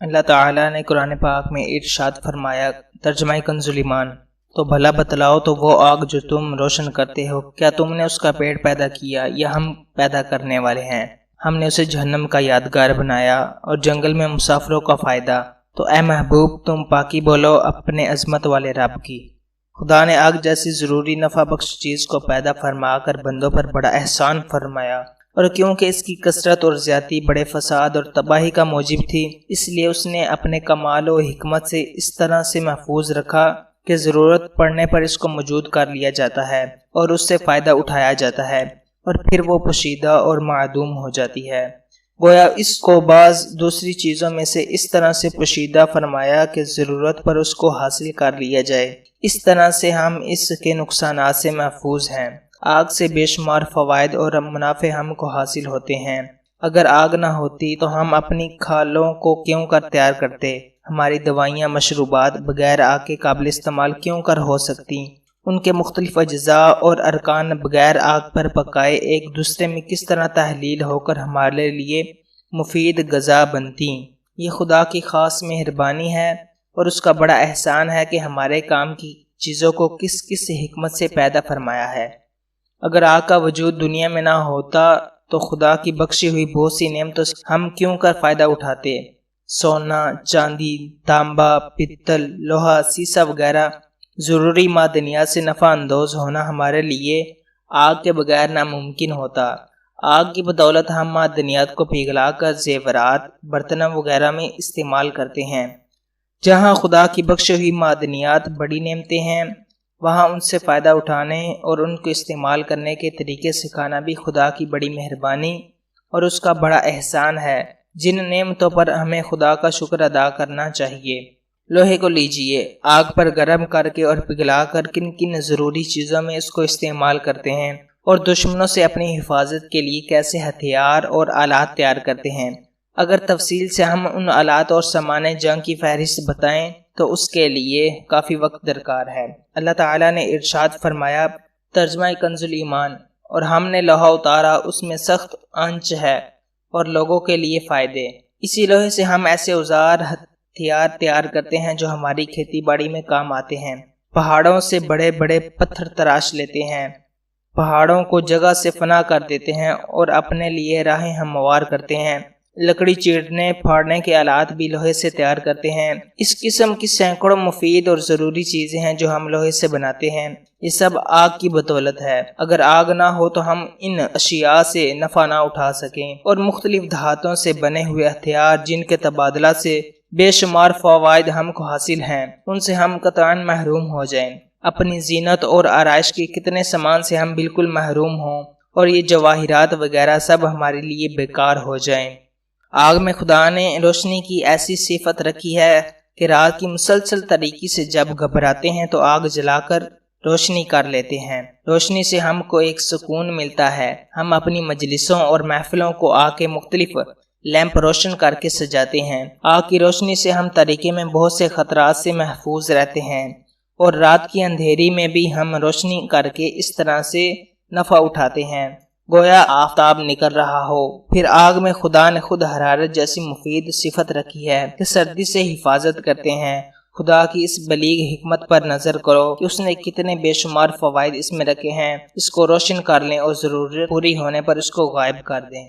اللہ تعالیٰ نے قرآن پاک میں ارشاد فرمایا، ترجمہ کنز ایمان، تو بھلا بتلاؤ تو وہ آگ جو تم روشن کرتے ہو، کیا تم نے اس کا پیڑ پیدا کیا یا ہم پیدا کرنے والے ہیں؟ ہم نے اسے جہنم کا یادگار بنایا اور جنگل میں مسافروں کا فائدہ۔ تو اے محبوب، تم پاکی بولو اپنے عظمت والے رب کی۔ خدا نے آگ جیسی ضروری نفع بخش چیز کو پیدا فرما کر بندوں پر بڑا احسان فرمایا، اور کیونکہ اس کی کثرت اور زیادتی بڑے فساد اور تباہی کا موجب تھی، اس لیے اس نے اپنے کمال و حکمت سے اس طرح سے محفوظ رکھا کہ ضرورت پڑنے پر اس کو موجود کر لیا جاتا ہے اور اس سے فائدہ اٹھایا جاتا ہے، اور پھر وہ پوشیدہ اور معدوم ہو جاتی ہے۔ گویا اس کو بعض دوسری چیزوں میں سے اس طرح سے پوشیدہ فرمایا کہ ضرورت پر اس کو حاصل کر لیا جائے۔ اس طرح سے ہم اس کے نقصانات سے محفوظ ہیں۔ آگ سے بے شمار فوائد اور منافع ہم کو حاصل ہوتے ہیں۔ اگر آگ نہ ہوتی تو ہم اپنی کھالوں کو کیوں کر تیار کرتے؟ ہماری دوائیاں، مشروبات بغیر آگ کے قابل استعمال کیوں کر ہو سکتی؟ ان کے مختلف اجزاء اور ارکان بغیر آگ پر پکائے ایک دوسرے میں کس طرح تحلیل ہو کر ہمارے لیے مفید غذا بنتی؟ یہ خدا کی خاص مہربانی ہے اور اس کا بڑا احسان ہے کہ ہمارے کام کی چیزوں کو کس کس حکمت سے پیدا فرمایا ہے۔ اگر آگ کا وجود دنیا میں نہ ہوتا تو خدا کی بخشی ہوئی بہت سی نعمتوں سے ہم کیوں کر فائدہ اٹھاتے؟ سونا، چاندی، تانبا، پتل، لوہا، سیسا وغیرہ ضروری معدنیات سے نفع اندوز ہونا ہمارے لیے آگ کے بغیر ناممکن ہوتا۔ آگ کی بدولت ہم معدنیات کو پگھلا کر زیورات، برتنوں وغیرہ میں استعمال کرتے ہیں۔ جہاں خدا کی بخشی ہوئی معدنیات بڑی نعمتیں ہیں، وہاں ان سے فائدہ اٹھانے اور ان کو استعمال کرنے کے طریقے سکھانا بھی خدا کی بڑی مہربانی اور اس کا بڑا احسان ہے، جن نعمتوں پر ہمیں خدا کا شکر ادا کرنا چاہیے۔ لوہے کو لیجئے، آگ پر گرم کر کے اور پگھلا کر کن کن ضروری چیزوں میں اس کو استعمال کرتے ہیں، اور دشمنوں سے اپنی حفاظت کے لیے کیسے ہتھیار اور آلات تیار کرتے ہیں۔ اگر تفصیل سے ہم ان آلات اور سامان جنگ کی فہرست بتائیں تو اس کے لیے کافی وقت درکار ہے۔ اللہ تعالیٰ نے ارشاد فرمایا، ترجمہ کنز ایمان، اور ہم نے لوہا اتارا، اس میں سخت آنچ ہے اور لوگوں کے لیے فائدے۔ اسی لوہے سے ہم ایسے اوزار، ہتھیار تیار کرتے ہیں جو ہماری کھیتی باڑی میں کام آتے ہیں۔ پہاڑوں سے بڑے بڑے پتھر تراش لیتے ہیں، پہاڑوں کو جگہ سے فنا کر دیتے ہیں اور اپنے لیے راہیں ہموار کرتے ہیں۔ لکڑی چیرنے پھاڑنے کے آلات بھی لوہے سے تیار کرتے ہیں۔ اس قسم کی سینکڑوں مفید اور ضروری چیزیں ہیں جو ہم لوہے سے بناتے ہیں۔ یہ سب آگ کی بدولت ہے۔ اگر آگ نہ ہو تو ہم ان اشیاء سے نفع نہ اٹھا سکیں، اور مختلف دھاتوں سے بنے ہوئے ہتھیار جن کے تبادلہ سے بے شمار فوائد ہم کو حاصل ہیں، ان سے ہم قطعاً محروم ہو جائیں۔ اپنی زینت اور آرائش کے کتنے سامان سے ہم بالکل محروم ہوں اور یہ جواہرات وغیرہ سب ہمارے لیے بیکار ہو جائیں۔ آگ میں خدا نے روشنی کی ایسی صفت رکھی ہے کہ رات کی مسلسل تاریکی سے جب گھبراتے ہیں تو آگ جلا کر روشنی کر لیتے ہیں۔ روشنی سے ہم کو ایک سکون ملتا ہے۔ ہم اپنی مجلسوں اور محفلوں کو آگ کے مختلف لیمپ روشن کر کے سجاتے ہیں۔ آگ کی روشنی سے ہم تاریکی میں بہت سے خطرات سے محفوظ رہتے ہیں، اور رات کی اندھیری میں بھی ہم روشنی کر کے اس طرح سے نفع اٹھاتے ہیں گویا آفتاب نکل رہا ہو۔ پھر آگ میں خدا نے خود حرارت جیسی مفید صفت رکھی ہے کہ سردی سے حفاظت کرتے ہیں۔ خدا کی اس بلیغ حکمت پر نظر کرو کہ اس نے کتنے بے شمار فوائد اس میں رکھے ہیں۔ اس کو روشن کر لیں اور ضرورت پوری ہونے پر اس کو غائب کر دیں۔